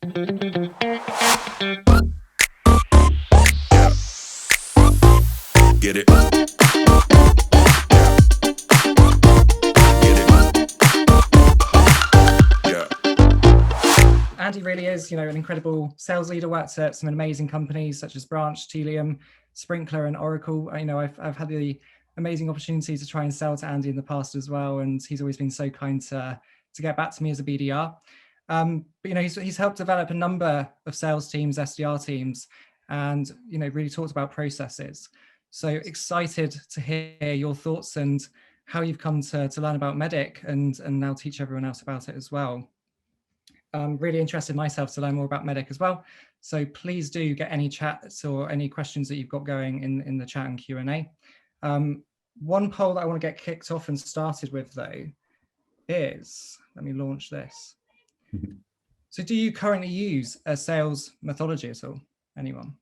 Get it. Andy really is, an incredible sales leader. Worked at some amazing companies such as Branch, Telium, Sprinkler, and Oracle. I've had the amazing opportunity to try and sell to Andy in the past as well, and he's always been so kind to get back to me as a BDR. But he's helped develop a number of sales teams, SDR teams, and really talked about processes. So excited to hear your thoughts and how you've come to learn about MEDDIC and now teach everyone else about it as well. I'm really interested myself to learn more about MEDDIC as well. So please do get any chats or any questions that you've got going in the chat and Q&A. One poll that I want to get kicked off and started with though is, let me launch this. So do you currently use a sales methodology at all? Anyone?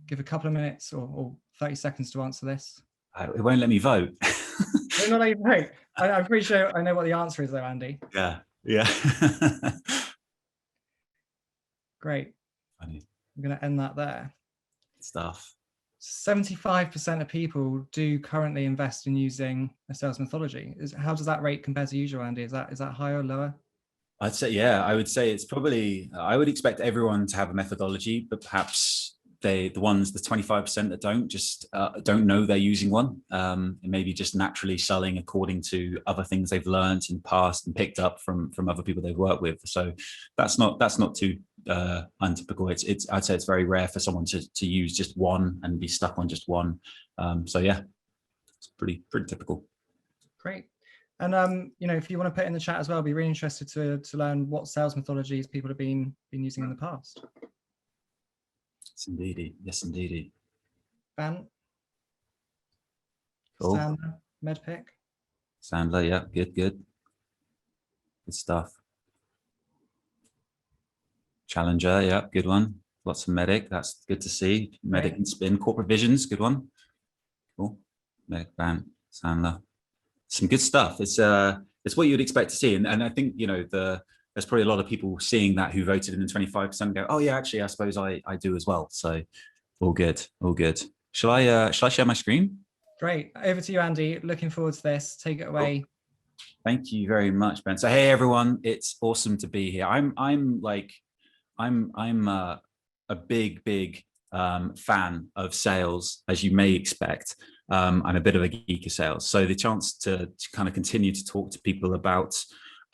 Give a couple of minutes or 30 seconds to answer this. It won't let me vote. It won't let you vote. I'm pretty sure I know what the answer is though, Andy. Yeah. Great. Funny. I'm going to end that there. Stuff. 75% of people do currently invest in using a sales methodology. How does that rate compare to usual, Andy? Is that higher or lower? I'd say, yeah, I would say it's probably, I would expect everyone to have a methodology, but perhaps the 25% that don't know they're using one, and maybe just naturally selling according to other things they've learned in the past and picked up from other people they've worked with. So that's not too untypical. I'd say it's very rare for someone to use just one and be stuck on just one. So yeah, it's pretty typical. Great. And if you want to put in the chat as well, I'd be really interested to learn what sales methodologies people have been using in the past. Yes, indeedy. Ben? Cool. Sandler, MEDDIC? Sandler, yeah, good stuff. Challenger, yeah, good one. Lots of MEDDIC, that's good to see. MEDDIC and Spin, Corporate Visions, good one. Cool. MEDDIC, Ben, Sandler. Some good stuff. It's what you'd expect to see, and I think there's probably a lot of people seeing that who voted in the 25% go, oh yeah, actually I suppose I do as well. So all good. Shall I share my screen? Great, over to you, Andy. Looking forward to this. Take it away. Cool. Thank you very much, Ben. So hey everyone, it's awesome to be here. I'm a big fan of sales, as you may expect. I'm a bit of a geek of sales, so the chance to kind of continue to talk to people about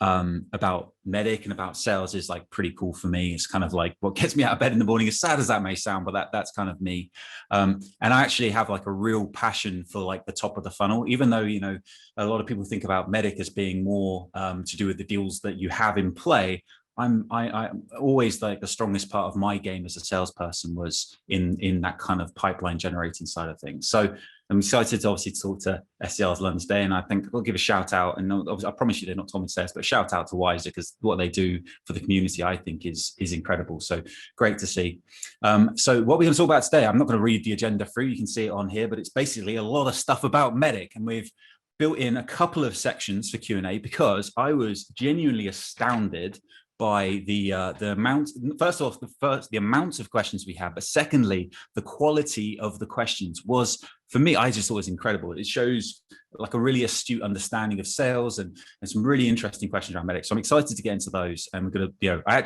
MEDDIC and about sales is like pretty cool for me. It's kind of like what gets me out of bed in the morning, as sad as that may sound, but that's kind of me. And I actually have like a real passion for like the top of the funnel, even though a lot of people think about MEDDIC as being more to do with the deals that you have in play. I always, like, the strongest part of my game as a salesperson was in that kind of pipeline generating side of things. So I'm excited to obviously talk to SDRs London today, and I think I'll give a shout out, and I promise you they're not Tom and Stairs, but a shout out to Wiser, because what they do for the community I think is incredible. So great to see. So what we're going to talk about today, I'm not going to read the agenda through, you can see it on here, but it's basically a lot of stuff about MEDDIC, and we've built in a couple of sections for Q&A because I was genuinely astounded by the amount, first off, the amount of questions we have, but secondly, the quality of the questions was, for me, I just thought it was incredible. It shows like a really astute understanding of sales and some really interesting questions around MEDDIC. So I'm excited to get into those. And we're going to, I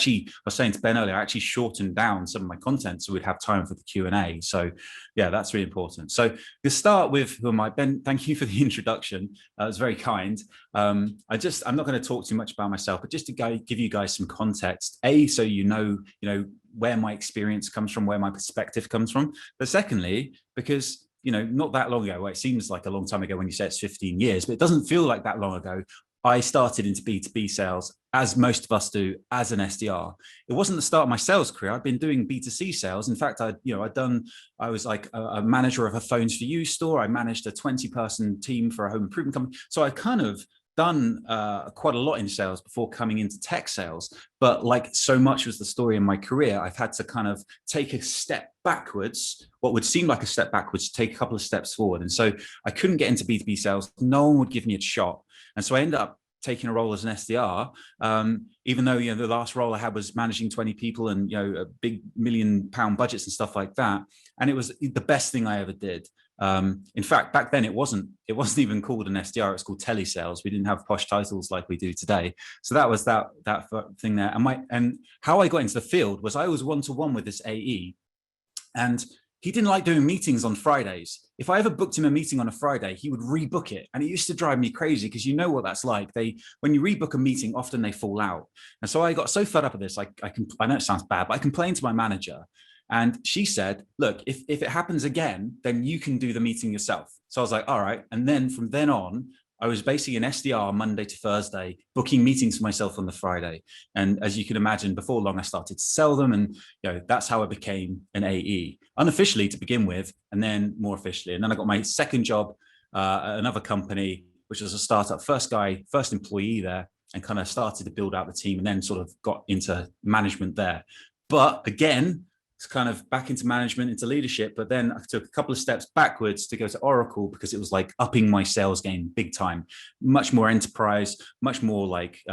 was saying to Ben earlier, I actually shortened down some of my content so we'd have time for the Q&A. So yeah, that's really important. So we'll start with who am I? Ben, thank you for the introduction. It was very kind. I'm not going to talk too much about myself, but just to give you guys some context, so you know where my experience comes from, where my perspective comes from. But secondly, because not that long ago, well, it seems like a long time ago when you say it's 15 years, but it doesn't feel like that long ago, I started into B2B sales, as most of us do, as an SDR. It wasn't the start of my sales career. I'd been doing B2C sales. In fact, I was like a manager of a Phones for You store. I managed a 20-person team for a home improvement company. So I kind of done quite a lot in sales before coming into tech sales, but like so much was the story in my career, I've had to kind of take a step backwards, what would seem like a step backwards, take a couple of steps forward. And so I couldn't get into B2B sales. No one would give me a shot. And so I ended up taking a role as an SDR, even though, the last role I had was managing 20 people and, a big £1 million budgets and stuff like that. And it was the best thing I ever did. In fact, back then it wasn't even called an SDR, it was called telesales. We didn't have posh titles like we do today. So that was that thing there. And how I got into the field was I was one-to-one with this AE, and he didn't like doing meetings on Fridays. If I ever booked him a meeting on a Friday, he would rebook it. And it used to drive me crazy, because you know what that's like. When you rebook a meeting, often they fall out. And so I got so fed up with this. I know it sounds bad, but I complained to my manager. And she said, look, if it happens again, then you can do the meeting yourself. So I was like, all right. And then from then on, I was basically an SDR Monday to Thursday, booking meetings for myself on the Friday. And as you can imagine, before long, I started to sell them. And that's how I became an AE, unofficially to begin with, and then more officially. And then I got my second job at another company, which was a startup, first employee there, and kind of started to build out the team, and then sort of got into management there. But again, it's kind of back into management, into leadership. But then I took a couple of steps backwards to go to Oracle, because it was like upping my sales game big time, much more enterprise, much more like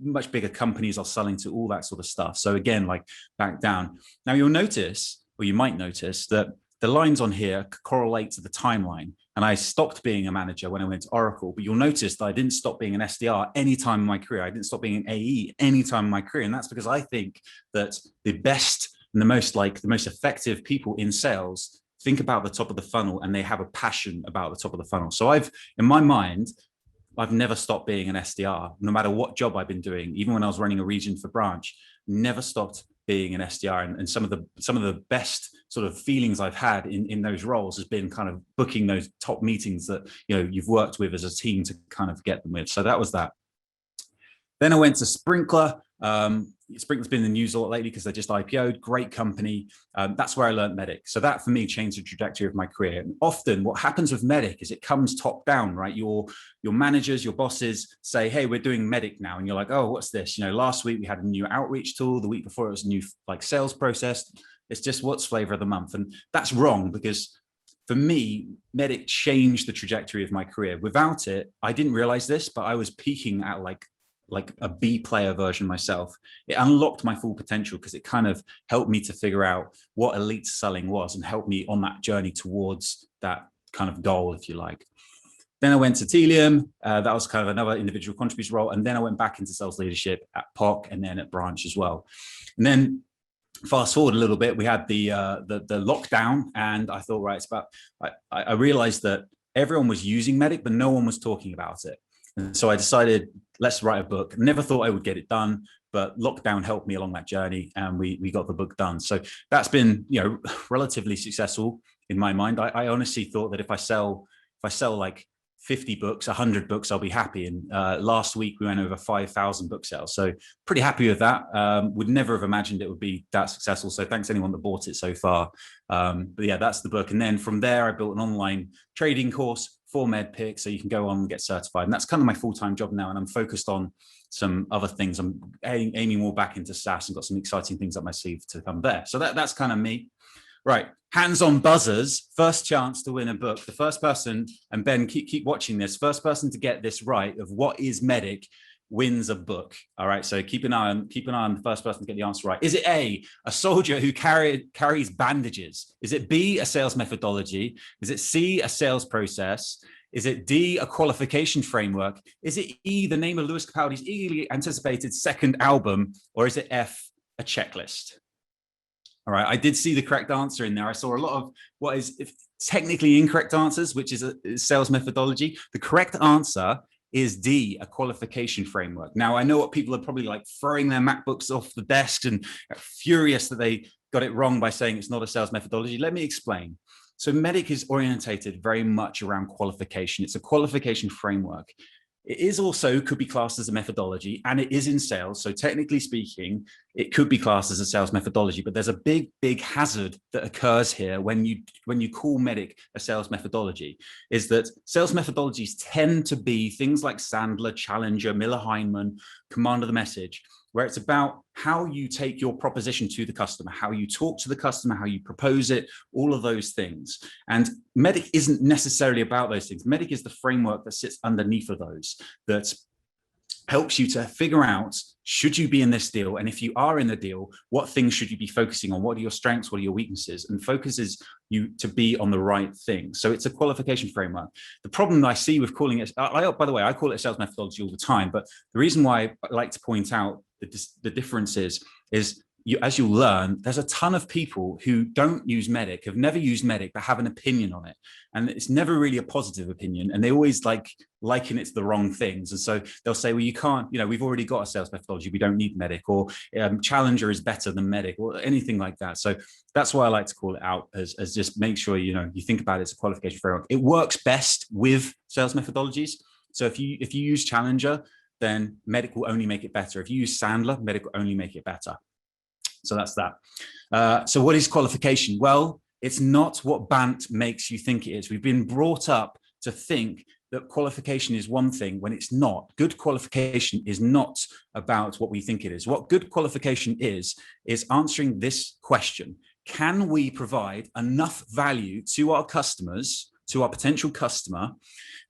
much bigger companies I was selling to, all that sort of stuff. So again, like back down. Now you'll notice, or you might notice, that the lines on here correlate to the timeline. And I stopped being a manager when I went to Oracle, but you'll notice that I didn't stop being an SDR any time in my career. I didn't stop being an AE any time in my career. And that's because I think that the best and the most effective people in sales think about the top of the funnel, and they have a passion about the top of the funnel. So in my mind, I've never stopped being an SDR, no matter what job I've been doing. Even when I was running a region for branch, never stopped being an SDR. And some of the best sort of feelings I've had in those roles has been kind of booking those top meetings that you've worked with as a team to kind of get them with. So that was that. Then I went to Sprinkler. Sprinkler's been in the news a lot lately because they just IPO'd, great company. That's where I learned MEDDIC. So that for me changed the trajectory of my career. And often what happens with MEDDIC is it comes top down, right? Your managers, your bosses say, hey, we're doing MEDDIC now. And you're like, oh, what's this? Last week we had a new outreach tool. The week before it was a new sales process. It's just what's flavor of the month. And that's wrong, because for me, MEDDIC changed the trajectory of my career. Without it, I didn't realize this, but I was peaking at like a B player version myself. It unlocked my full potential, because it kind of helped me to figure out what elite selling was and helped me on that journey towards that kind of goal, if you like. Then I went to Telium. That was kind of another individual contributor role. And then I went back into sales leadership at POC and then at Branch as well. And then fast forward a little bit, we had the lockdown, and I thought, right, I realized that everyone was using MEDDIC, but no one was talking about it. And so I decided, let's write a book. Never thought I would get it done, but lockdown helped me along that journey, and we got the book done. So that's been, relatively successful in my mind. I honestly thought that if I sell like 50 books, 100 books, I'll be happy. And last week we went over 5,000 book sales. So pretty happy with that. Would never have imagined it would be that successful. So thanks to anyone that bought it so far. But yeah, that's the book. And then from there, I built an online trading course for MEDDIC, so you can go on and get certified. And that's kind of my full-time job now. And I'm focused on some other things. I'm aiming more back into SaaS and got some exciting things up my sleeve to come there. So that's kind of me. Right, hands-on buzzers, first chance to win a book. The first person, and Ben, keep watching this, first person to get this right of what is MEDDIC wins a book. All right, so keep an eye on the first person to get the answer right. Is it A, a soldier who carries bandages? Is it B, a sales methodology? Is it C, a sales process? Is it D, a qualification framework? Is it E, the name of Lewis Capaldi's eagerly anticipated second album? Or is it F, a checklist? All right, I did see the correct answer in there. I saw a lot of what is technically incorrect answers, which is a sales methodology. The correct answer is D, a qualification framework. Now, I know what people are probably like throwing their MacBooks off the desk and furious that they got it wrong by saying it's not a sales methodology. Let me explain. So MEDDIC is orientated very much around qualification. It's a qualification framework. It is also could be classed as a methodology, and it is in sales. So technically speaking, it could be classed as a sales methodology, but there's a big, big hazard that occurs here when you call MEDDIC a sales methodology, is that sales methodologies tend to be things like Sandler, Challenger, Miller-Heiman, Command of the Message, where it's about how you take your proposition to the customer, how you talk to the customer, how you propose it, all of those things. And MEDDIC isn't necessarily about those things. MEDDIC is the framework that sits underneath of those, that helps you to figure out, should you be in this deal? And if you are in the deal, what things should you be focusing on? What are your strengths? What are your weaknesses? And focuses you to be on the right thing. So it's a qualification framework. The problem that I see with calling it, by the way, I call it a sales methodology all the time, but the reason why I like to point out the difference is as you'll learn, there's a ton of people who don't use MEDDIC, have never used MEDDIC, but have an opinion on it. And it's never really a positive opinion. And they always liken it to the wrong things. And so they'll say, well, you can't, we've already got a sales methodology. We don't need MEDDIC, or Challenger is better than MEDDIC, or anything like that. So that's why I like to call it out as just make sure, you think about it as a qualification framework. It works best with sales methodologies. So if you use Challenger, then MEDDIC will only make it better. If you use Sandler, MEDDIC will only make it better. So that's that. So what is qualification? Well, it's not what BANT makes you think it is. We've been brought up to think that qualification is one thing when it's not. Good qualification is not about what we think it is. What good qualification is answering this question. Can we provide enough value to our customers, to our potential customer,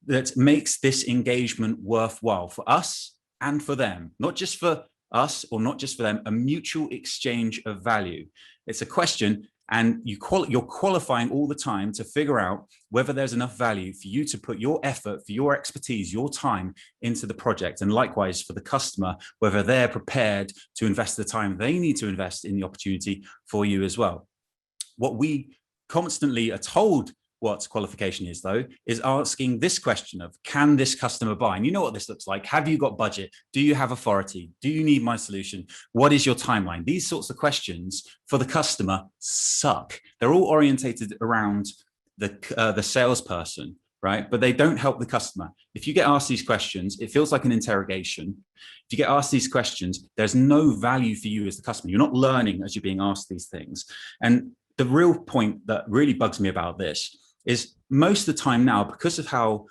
that makes this engagement worthwhile for us and for them? Not just for us or not just for them, a mutual exchange of value. It's a question, and you're qualifying all the time to figure out whether there's enough value for you to put your effort, for your expertise, your time into the project. And likewise for the customer, whether they're prepared to invest the time they need to invest in the opportunity for you as well. What we constantly are told what qualification is, though, is asking this question of, can this customer buy? And you know what this looks like. Have you got budget? Do you have authority? Do you need my solution? What is your timeline? These sorts of questions for the customer suck. They're all orientated around the salesperson, right? But they don't help the customer. If you get asked these questions, it feels like an interrogation. If you get asked these questions, there's no value for you as the customer. You're not learning as you're being asked these things. And the real point that really bugs me about this is most of the time now, because of how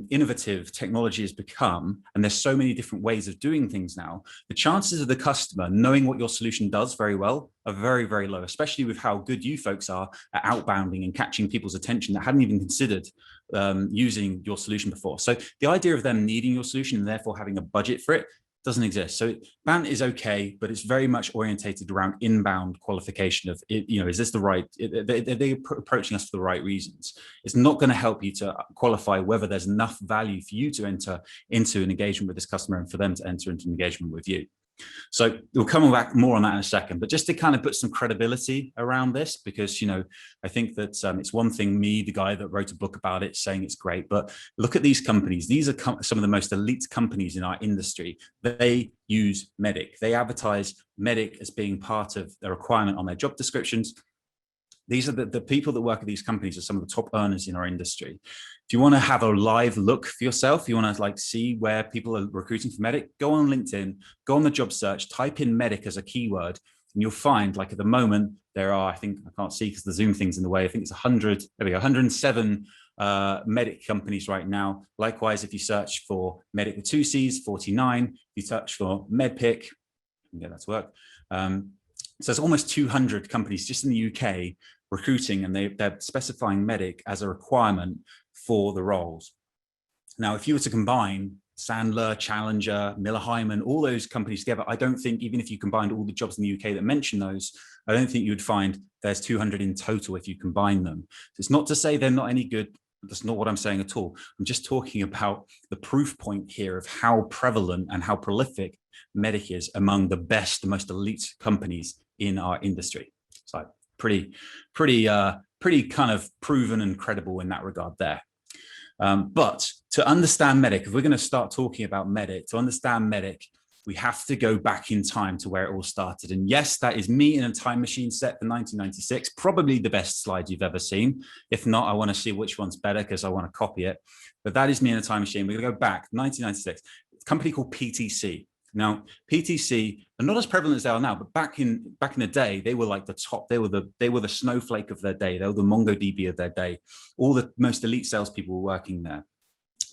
innovative technology has become, and there's so many different ways of doing things now, the chances of the customer knowing what your solution does very well are very, very low, especially with how good you folks are at outbounding and catching people's attention that hadn't even considered using your solution before. So the idea of them needing your solution and therefore having a budget for it doesn't exist. So BANT is okay, but it's very much orientated around inbound qualification of, is this the right, are they approaching us for the right reasons? It's not going to help you to qualify whether there's enough value for you to enter into an engagement with this customer and for them to enter into an engagement with you. So we'll come back more on that in a second, but just to kind of put some credibility around this, because, I think that it's one thing, me, the guy that wrote a book about it, saying it's great, but look at these companies. These are some of the most elite companies in our industry. They use MEDDIC. They advertise MEDDIC as being part of the requirement on their job descriptions. These are the people that work at these companies are some of the top earners in our industry. If you want to have a live look for yourself, you want to see where people are recruiting for MEDDIC, go on LinkedIn, go on the job search, type in MEDDIC as a keyword, and you'll find, at the moment, there are, I think, I can't see because the Zoom thing's in the way, I think it's 100, there we go, 107 MEDDIC companies right now. Likewise, if you search for MEDDIC with 2 C's, 49, if you search for MEDDIC, you can get that to work. So there's almost 200 companies just in the UK recruiting, and they're specifying MEDDIC as a requirement for the roles. Now, if you were to combine Sandler, Challenger, Miller Heiman, all those companies together, I don't think, even if you combined all the jobs in the UK that mention those, I don't think you would find there's 200 in total if you combine them. It's not to say they're not any good. That's not what I'm saying at all. I'm just talking about the proof point here of how prevalent and how prolific MEDDIC is among the best, the most elite companies in our industry. So pretty kind of proven and credible in that regard there. But to understand MEDDIC, if we're going to start talking about MEDDIC, to understand MEDDIC, we have to go back in time to where it all started. And yes, that is me in a time machine set for 1996, probably the best slide you've ever seen. If not, I want to see which one's better because I want to copy it. But that is me in a time machine. We're going to go back 1996, a company called PTC. Now, PTC are not as prevalent as they are now, but back in the day, they were like the top. They were the snowflake of their day. They were the MongoDB of their day. All the most elite salespeople were working there.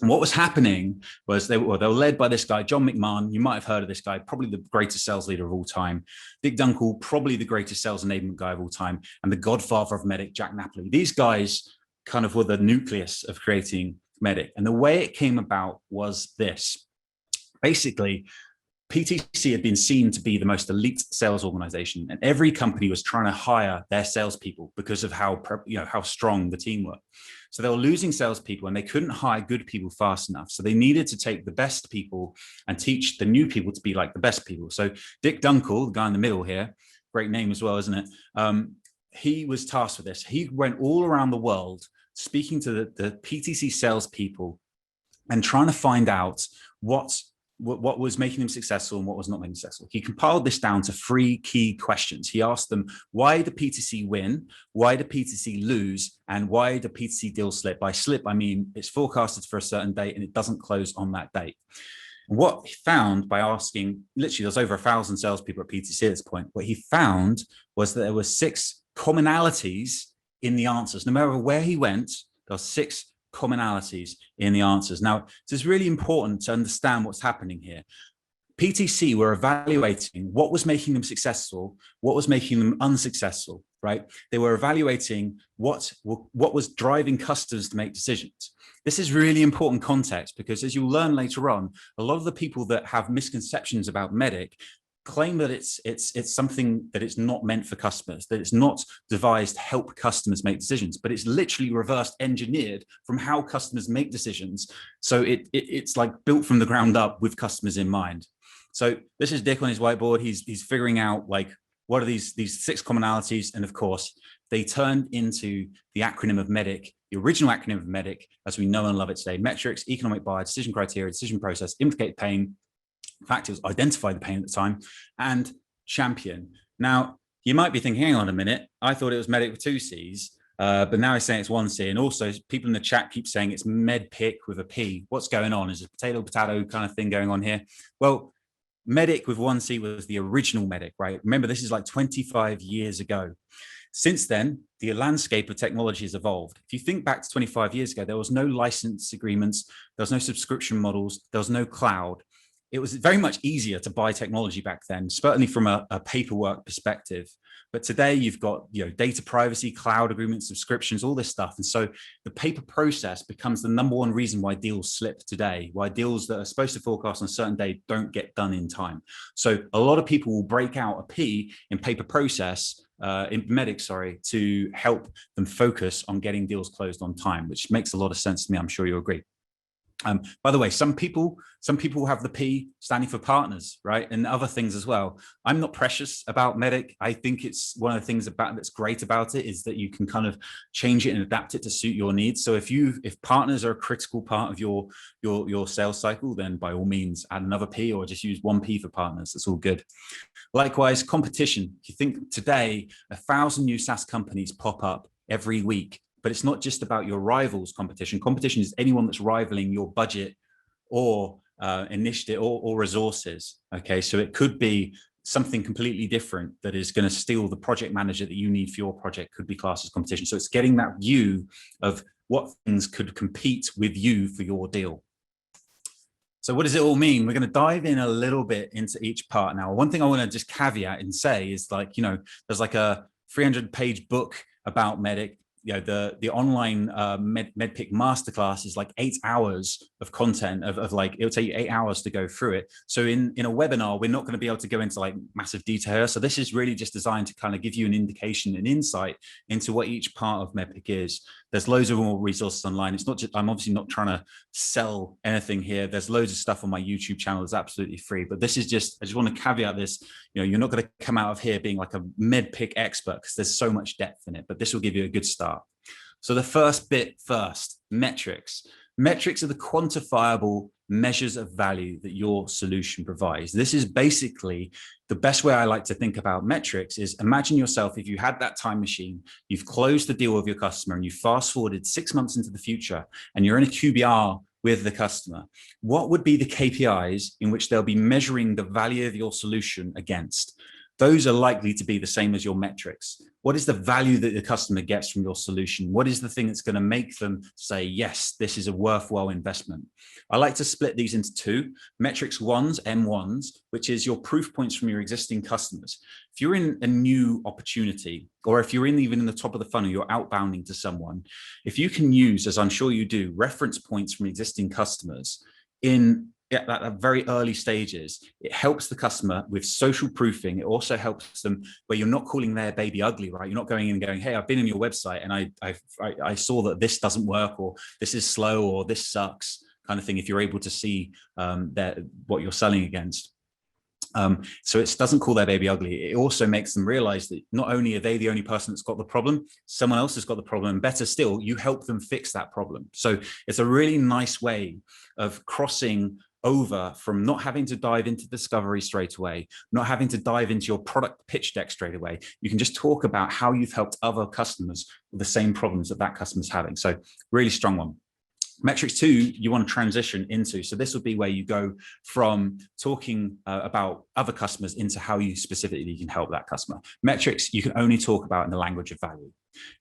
And what was happening was they were led by this guy, John McMahon. You might have heard of this guy, probably the greatest sales leader of all time. Dick Dunkel, probably the greatest sales enablement guy of all time. And the godfather of MEDDIC, Jack Napoli. These guys kind of were the nucleus of creating MEDDIC. And the way it came about was this. Basically, PTC had been seen to be the most elite sales organization, and every company was trying to hire their salespeople because of how strong the team were. So they were losing salespeople, and they couldn't hire good people fast enough. So they needed to take the best people and teach the new people to be like the best people. So Dick Dunkel, the guy in the middle here, great name as well, isn't it? He was tasked with this. He went all around the world speaking to the PTC salespeople and trying to find out what was making them successful and what was not making them successful. He compiled this down to 3 key questions. He asked them, why did PTC win? Why did PTC lose? And why did PTC deal slip? By slip, I mean it's forecasted for a certain date and it doesn't close on that date. And what he found by asking, literally there's over 1,000 salespeople at PTC at this point, what he found was that there were 6 commonalities in the answers. No matter where he went, there were 6 commonalities in the answers. Now, it's really important to understand what's happening here. PTC were evaluating what was making them successful, what was making them unsuccessful, right? They were evaluating what was driving customers to make decisions. This is really important context because, as you'll learn later on, a lot of the people that have misconceptions about MEDDIC claim that it's something that it's not meant for customers, that it's not devised to help customers make decisions, but it's literally reverse engineered from how customers make decisions. So it's like built from the ground up with customers in mind. So this is Dick on his whiteboard. He's figuring out like what are these 6 commonalities, and of course they turned into the acronym of MEDDIC, the original acronym of MEDDIC as we know and love it today: metrics, economic buyer, decision criteria, decision process, implicate pain. In fact, it was identify the pain at the time, and champion. Now, you might be thinking, hang on a minute, I thought it was MEDDIC with 2 C's, but now he's saying it's 1 C. And also people in the chat keep saying it's MEDDIC with a P. What's going on? Is it potato kind of thing going on here? Well, MEDDIC with 1 C was the original MEDDIC, right? Remember, this is like 25 years ago. Since then, the landscape of technology has evolved. If you think back to 25 years ago, there was no license agreements, there was no subscription models, there was no cloud. It was very much easier to buy technology back then, certainly from a paperwork perspective. But today you've got data privacy, cloud agreements, subscriptions, all this stuff. And so the paper process becomes the #1 reason why deals slip today, why deals that are supposed to forecast on a certain day don't get done in time. So a lot of people will break out a P in paper process, in MEDDIC, sorry, to help them focus on getting deals closed on time, which makes a lot of sense to me. I'm sure you'll agree. By the way, some people have the P standing for partners, right? And other things as well. I'm not precious about MEDDIC. I think it's one of the things that's great about it is that you can kind of change it and adapt it to suit your needs. So if partners are a critical part of your sales cycle, then by all means add another P or just use 1 P for partners. That's all good. Likewise, competition. If you think today, 1,000 new SaaS companies pop up every week. But it's not just about your rivals' competition. Competition is anyone that's rivaling your budget or initiative or resources. Okay, so it could be something completely different that is going to steal the project manager that you need for your project, could be classed as competition. So it's getting that view of what things could compete with you for your deal. So what does it all mean? We're going to dive in a little bit into each part. Now, one thing I want to just caveat and say is there's like a 300-page book about MEDDIC. The online MEDDIC masterclass is like 8 hours of content of like, it'll take you 8 hours to go through it. So in a webinar, we're not going to be able to go into like massive detail. So this is really just designed to kind of give you an indication and insight into what each part of MEDDIC is. There's loads of more resources online. It's not just, I'm obviously not trying to sell anything here. There's loads of stuff on my YouTube channel that's absolutely free, but this is just, I just want to caveat this, you're not going to come out of here being like a MEDDIC expert because there's so much depth in it, but this will give you a good start. So the first bit first, metrics. Metrics are the quantifiable measures of value that your solution provides. This is basically the best way I like to think about metrics is imagine yourself, if you had that time machine, you've closed the deal with your customer and you fast forwarded 6 months into the future and you're in a QBR with the customer. What would be the KPIs in which they'll be measuring the value of your solution against? Those are likely to be the same as your metrics. What is the value that the customer gets from your solution? What is the thing that's going to make them say, yes, this is a worthwhile investment? I like to split these into 2. Metrics 1s, M1s, which is your proof points from your existing customers. If you're in a new opportunity, or if you're even in the top of the funnel, you're outbounding to someone, if you can use, as I'm sure you do, reference points from existing customers in at very early stages, it helps the customer with social proofing. It also helps them where you're not calling their baby ugly, right? You're not going in and going, hey, I've been on your website and I saw that this doesn't work, or this is slow, or this sucks, kind of thing. If you're able to see what you're selling against. So it doesn't call their baby ugly. It also makes them realize that not only are they the only person that's got the problem, someone else has got the problem. And better still, you help them fix that problem. So it's a really nice way of crossing over from not having to dive into discovery straight away, not having to dive into your product pitch deck straight away. You can just talk about how you've helped other customers with the same problems that customer's having. So really strong one. Metrics 2, you want to transition into. So this would be where you go from talking about other customers into how you specifically can help that customer. Metrics, you can only talk about in the language of value.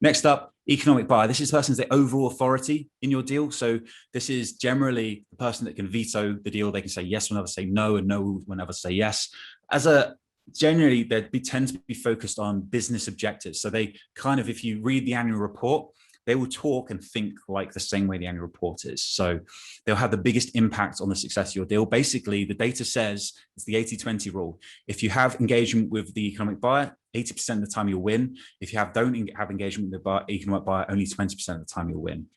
Next up, economic buyer. This is the person's the overall authority in your deal. So this is generally the person that can veto the deal. They can say yes when others say no, and no when others say yes. Generally, they tend to be focused on business objectives. So they kind of, if you read the annual report, they will talk and think like the same way the annual report is. So they'll have the biggest impact on the success of your deal. Basically, the data says it's the 80-20 rule. If you have engagement with the economic buyer, 80% of the time you'll win. If you don't have engagement with the economic buyer, only 20% of the time you'll win.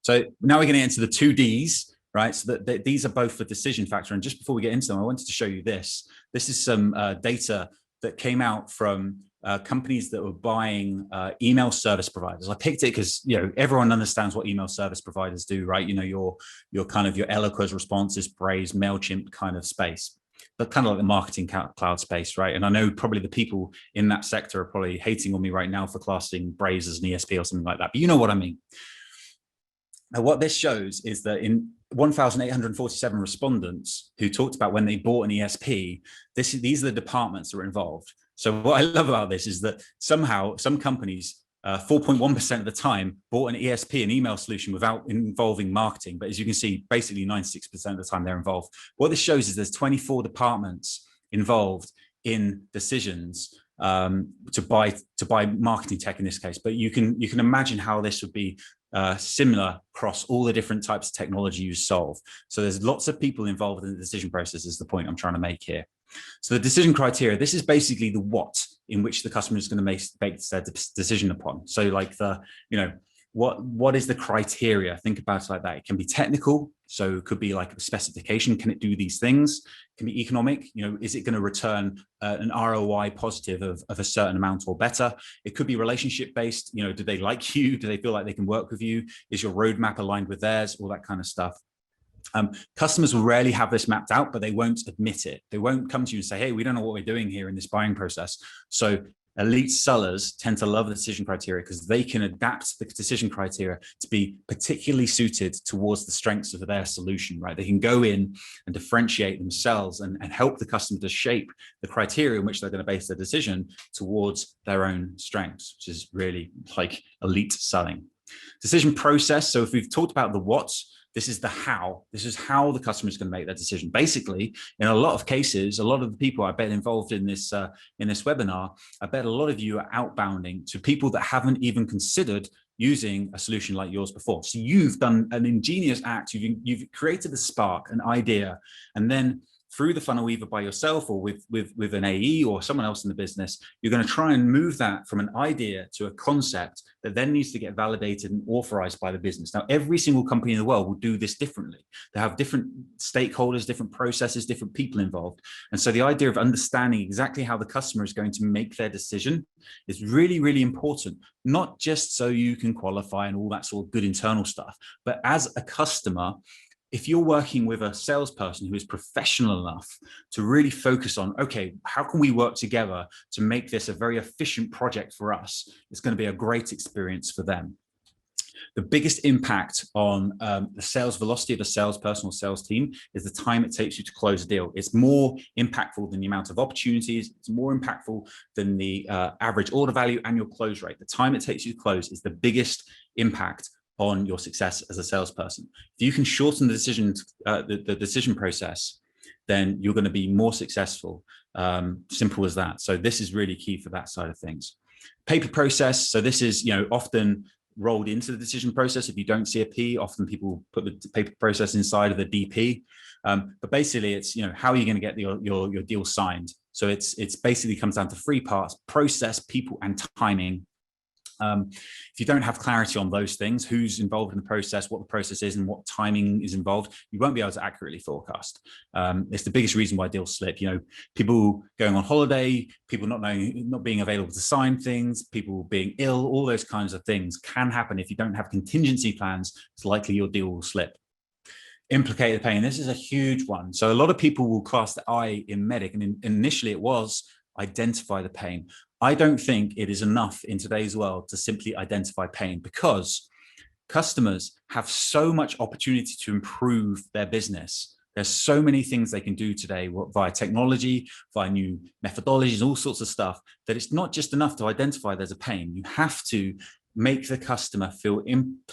So now we're going to get into the 2 Ds, right? So that these are both for decision factor. And just before we get into them, I wanted to show you this. This is some data that came out from companies that were buying email service providers. I picked it because, you know, everyone understands what email service providers do, right? You know, your kind of your Eloqua's, Responses, Braze, MailChimp kind of space, but kind of like the marketing cloud space, right? And I know probably the people in that sector are probably hating on me right now for classing Braze as an ESP or something like that, but you know what I mean. Now, what this shows is that in 1,847 respondents who talked about when they bought an ESP, these are the departments that were involved. So what I love about this is that somehow some companies, 4.1% of the time, bought an ESP, an email solution, without involving marketing. But as you can see, basically 96% of the time they're involved. What this shows is there's 24 departments involved in decisions to buy marketing tech in this case. But you can imagine how this would be similar across all the different types of technology you solve. So there's lots of people involved in the decision process is the point I'm trying to make here. So the decision criteria, this is basically the what in which the customer is going to make their decision upon. So like what is the criteria? Think about it like that. It can be technical. So it could be like a specification. Can it do these things? It can be economic. You know, is it going to return an ROI positive of a certain amount or better? It could be relationship based. You know, do they like you? Do they feel like they can work with you? Is your roadmap aligned with theirs? All that kind of stuff. Customers will rarely have this mapped out, but they won't admit it. They won't come to you and say, hey, we don't know what we're doing here in this buying process. So elite sellers tend to love the decision criteria because they can adapt the decision criteria to be particularly suited towards the strengths of their solution, right? They can go in and differentiate themselves and help the customer to shape the criteria in which they're going to base their decision towards their own strengths, which is really like elite selling. Decision process. So if we've talked about the what, this is the how. This is how the customer is going to make that decision. Basically, in a lot of cases, a lot of the people I bet involved in this webinar, I bet a lot of you are outbounding to people that haven't even considered using a solution like yours before. So you've done an ingenious act. You've created a spark, an idea, and then through the funnel, either by yourself or with an AE or someone else in the business, you're going to try and move that from an idea to a concept that then needs to get validated and authorized by the business. Now, every single company in the world will do this differently. They have different stakeholders, different processes, different people involved. And so the idea of understanding exactly how the customer is going to make their decision is really, really important, not just so you can qualify and all that sort of good internal stuff, but as a customer, if you're working with a salesperson who is professional enough to really focus on, okay, how can we work together to make this a very efficient project for us? It's going to be a great experience for them. The biggest impact on the sales velocity of a salesperson or sales team is the time it takes you to close a deal. It's more impactful than the amount of opportunities. It's more impactful than the average order value and your close rate. The time it takes you to close is the biggest impact on your success as a salesperson. If you can shorten the decision process, then you're going to be more successful. Simple as that. So this is really key for that side of things. Paper process. So this is, often rolled into the decision process. If you don't see a P, often people put the paper process inside of the DP. But basically, it's, how are you going to get your deal signed? So it's basically comes down to three parts: process, people, and timing. If you don't have clarity on those things, who's involved in the process, what the process is, and what timing is involved, you won't be able to accurately forecast. It's the biggest reason why deals slip. People going on holiday, people not being available to sign things, people being ill, all those kinds of things can happen. If you don't have contingency plans, it's likely your deal will slip. Implicate the pain. This is a huge one. So a lot of people will class the I in MEDDIC, and initially it was identify the pain. I don't think it is enough in today's world to simply identify pain, because customers have so much opportunity to improve their business. There's so many things they can do today via technology, via new methodologies, all sorts of stuff, that it's not just enough to identify there's a pain. You have to make the customer feel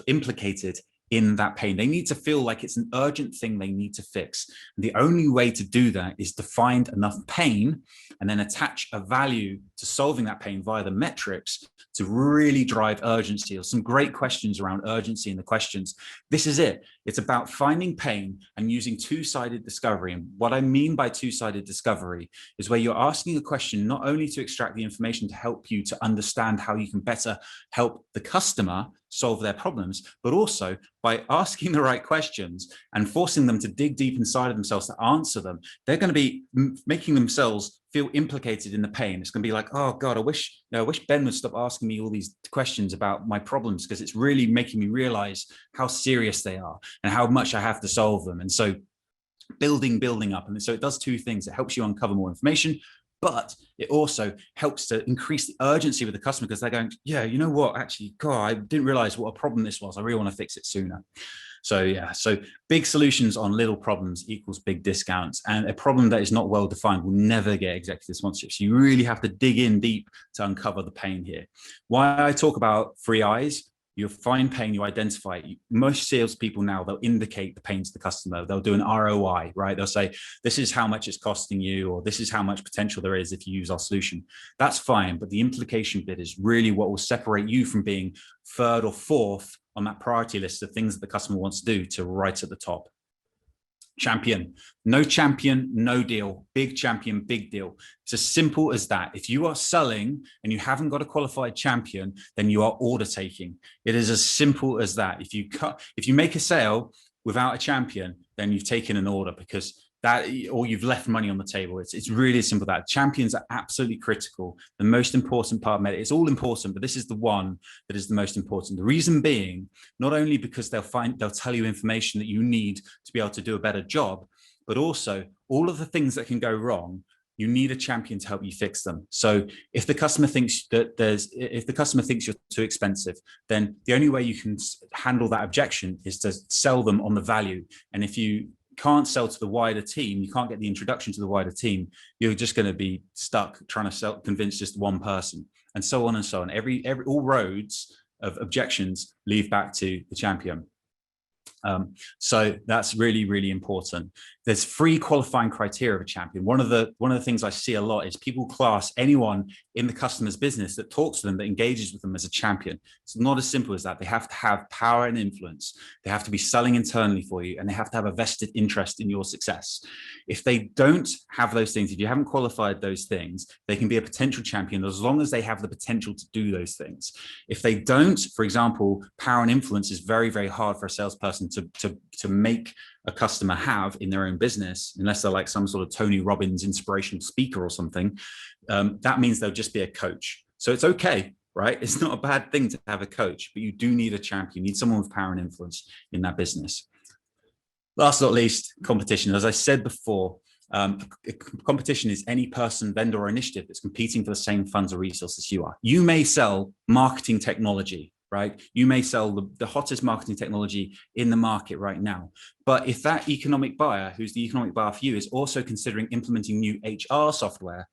implicated in that pain. They need to feel like it's an urgent thing they need to fix. And the only way to do that is to find enough pain and then attach a value to solving that pain via the metrics to really drive urgency. There's some great questions around urgency in the questions. This is it. It's about finding pain and using two-sided discovery. And what I mean by two-sided discovery is where you're asking a question not only to extract the information to help you to understand how you can better help the customer solve their problems, but also by asking the right questions and forcing them to dig deep inside of themselves to answer them, they're going to be making themselves feel implicated in the pain. It's going to be like, oh God, I wish Ben would stop asking me all these questions about my problems, because it's really making me realize how serious they are and how much I have to solve them. And so building up. And so it does two things. It helps you uncover more information, but it also helps to increase the urgency with the customer, because they're going, yeah, you know what, actually, God, I didn't realize what a problem this was. I really want to fix it sooner. So yeah, so big solutions on little problems equals big discounts. And a problem that is not well defined will never get executive sponsorship. So you really have to dig in deep to uncover the pain here. Why I talk about 3 I's: you find pain, you identify it. Most salespeople now, they'll indicate the pain to the customer. They'll do an ROI, right? They'll say, this is how much it's costing you, or this is how much potential there is if you use our solution. That's fine. But the implication bit is really what will separate you from being third or fourth on that priority list of things that the customer wants to do to right at the top. Champion. No champion, no deal. Big champion, big deal. It's as simple as that. If you are selling and you haven't got a qualified champion, then you are order taking. It is as simple as that. If you make a sale without a champion, then you've taken an order, because that, or you've left money on the table. It's really simple. That champions are absolutely critical. The most important part of MEDDIC, it's all important, but this is the one that is the most important. The reason being, not only because they'll tell you information that you need to be able to do a better job, but also all of the things that can go wrong, you need a champion to help you fix them. So if the customer thinks you're too expensive, then the only way you can handle that objection is to sell them on the value. And if you can't sell to the wider team, you can't get the introduction to the wider team, you're just going to be stuck trying to convince just one person, and so on and so on. All roads of objections lead back to the champion. So that's really, really important. There's 3 qualifying criteria of a champion. One of the things I see a lot is people class anyone in the customer's business that talks to them, that engages with them, as a champion. It's not as simple as that. They have to have power and influence. They have to be selling internally for you, and they have to have a vested interest in your success. If they don't have those things, if you haven't qualified those things, they can be a potential champion as long as they have the potential to do those things. If they don't, for example, power and influence is very, very hard for a salesperson to make a customer have in their own business, unless they're like some sort of Tony Robbins inspirational speaker or something. That means they'll just be a coach. So it's okay, right? It's not a bad thing to have a coach, but you do need a champion. You need someone with power and influence in that business. Last but not least, competition. As I said before, competition is any person, vendor, or initiative that's competing for the same funds or resources you are. You may sell marketing technology, right? You may sell the hottest marketing technology in the market right now. But if that economic buyer, who's the economic buyer for you, is also considering implementing new HR software,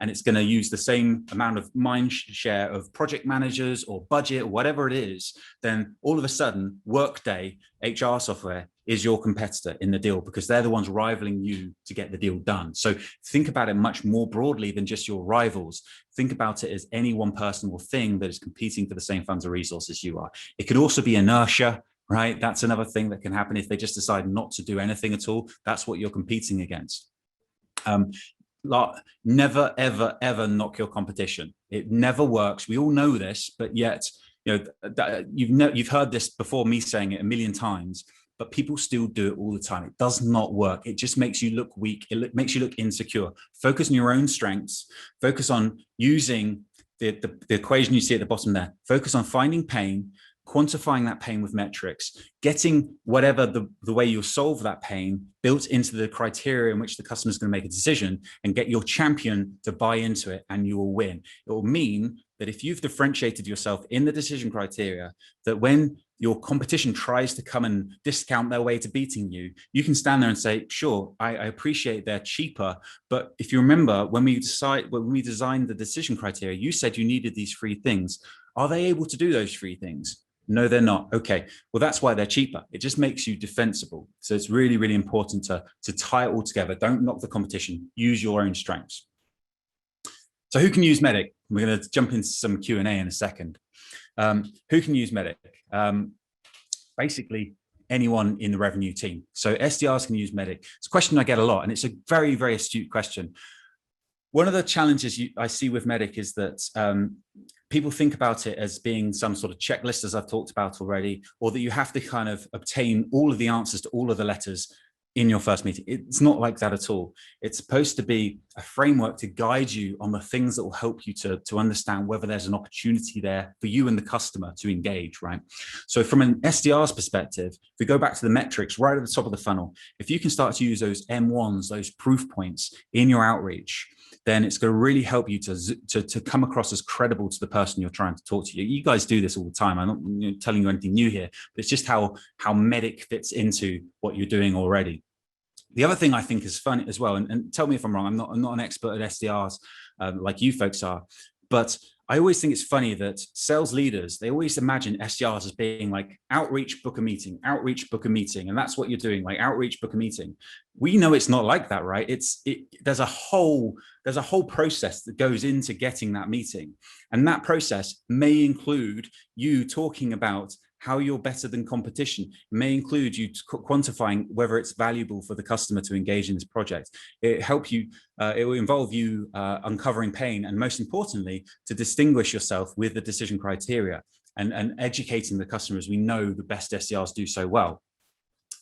and it's going to use the same amount of mind share of project managers or budget or whatever it is, then all of a sudden Workday HR software is your competitor in the deal, because they're the ones rivaling you to get the deal done. So think about it much more broadly than just your rivals. Think about it as any one person or thing that is competing for the same funds or resources you are. It could also be inertia, right? That's another thing that can happen if they just decide not to do anything at all. That's what you're competing against. Never, ever, ever knock your competition. It never works. We all know this, but yet, you've heard this before me saying it a million times, but people still do it all the time. It does not work. It just makes you look weak. It makes you look insecure. Focus on your own strengths. Focus on using the equation you see at the bottom there. Focus on finding pain, quantifying that pain with metrics, getting whatever the way you'll solve that pain built into the criteria in which the customer is going to make a decision, and get your champion to buy into it, and you will win. It will mean that if you've differentiated yourself in the decision criteria, that when your competition tries to come and discount their way to beating you, you can stand there and say, sure, I appreciate they're cheaper, but if you remember, when we designed the decision criteria, you said you needed these 3 things. Are they able to do those 3 things? No, they're not. Okay, well, that's why they're cheaper. It just makes you defensible. So it's really, really important to tie it all together. Don't knock the competition. Use your own strengths. So who can use MEDDIC? We're going to jump into some Q&A in a second. Who can use MEDDIC? Basically, anyone in the revenue team. So SDRs can use MEDDIC. It's a question I get a lot, and it's a very, very astute question. One of the challenges I see with MEDDIC is that people think about it as being some sort of checklist, as I've talked about already, or that you have to kind of obtain all of the answers to all of the letters in your first meeting. It's not like that at all. It's supposed to be a framework to guide you on the things that will help you to understand whether there's an opportunity there for you and the customer to engage, right? So from an SDR's perspective, if we go back to the metrics right at the top of the funnel, if you can start to use those M1s, those proof points in your outreach, then it's going to really help you to come across as credible to the person you're trying to talk to. You guys do this all the time. I'm not telling you anything new here, but it's just how MEDDIC fits into what you're doing already. The other thing I think is fun as well, and tell me if I'm wrong, I'm not an expert at SDRs like you folks are, but I always think it's funny that sales leaders, they always imagine SDRs as being like outreach, book a meeting, outreach, book a meeting. And that's what you're doing, like outreach, book a meeting. We know it's not like that, right? There's a whole process that goes into getting that meeting. And that process may include you talking about how you're better than competition. It may include you quantifying whether it's valuable for the customer to engage in this project. It will involve you uncovering pain, and most importantly, to distinguish yourself with the decision criteria and educating the customers. We know the best SDRs do so well.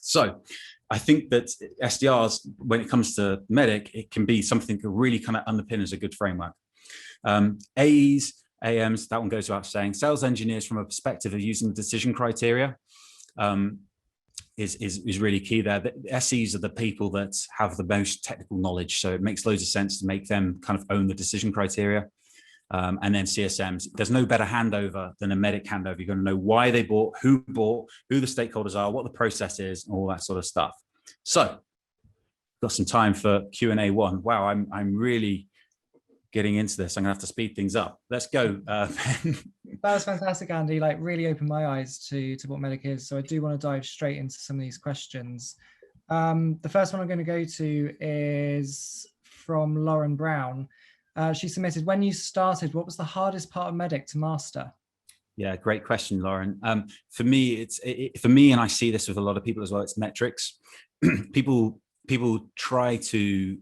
So I think that SDRs, when it comes to MEDDIC, it can be something to really kind of underpin as a good framework. AEs, AMs, that one goes without saying. Sales engineers, from a perspective of using the decision criteria, is really key there. The SEs are the people that have the most technical knowledge, so it makes loads of sense to make them kind of own the decision criteria. And then CSMs, there's no better handover than a MEDDIC handover. You're going to know why they bought, who the stakeholders are, what the process is, and all that sort of stuff. So, got some time for Q&A 1. Wow, I'm really getting into this. I'm gonna have to speed things up. Let's go, Ben. That was fantastic, Andy. Like, really opened my eyes to what MEDDIC is. So I do want to dive straight into some of these questions. The first one I'm going to go to is from Lauren Brown. She submitted, when you started, what was the hardest part of MEDDIC to master? Yeah, great question, Lauren. For me, for me, and I see this with a lot of people as well, it's metrics. people try to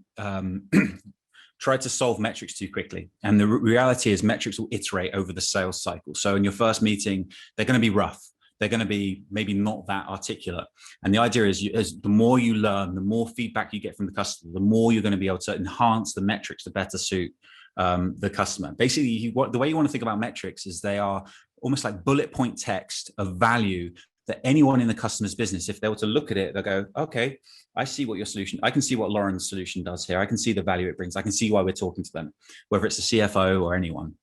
solve metrics too quickly. And the reality is metrics will iterate over the sales cycle. So in your first meeting, they're going to be rough. They're going to be maybe not that articulate. And the idea is, the more you learn, the more feedback you get from the customer, the more you're going to be able to enhance the metrics to better suit the customer. Basically, the way you want to think about metrics is they are almost like bullet point text of value that anyone in the customer's business, if they were to look at it, they'll go, okay, I see what your solution, I can see what Lauren's solution does here. I can see the value it brings. I can see why we're talking to them, whether it's a CFO or anyone.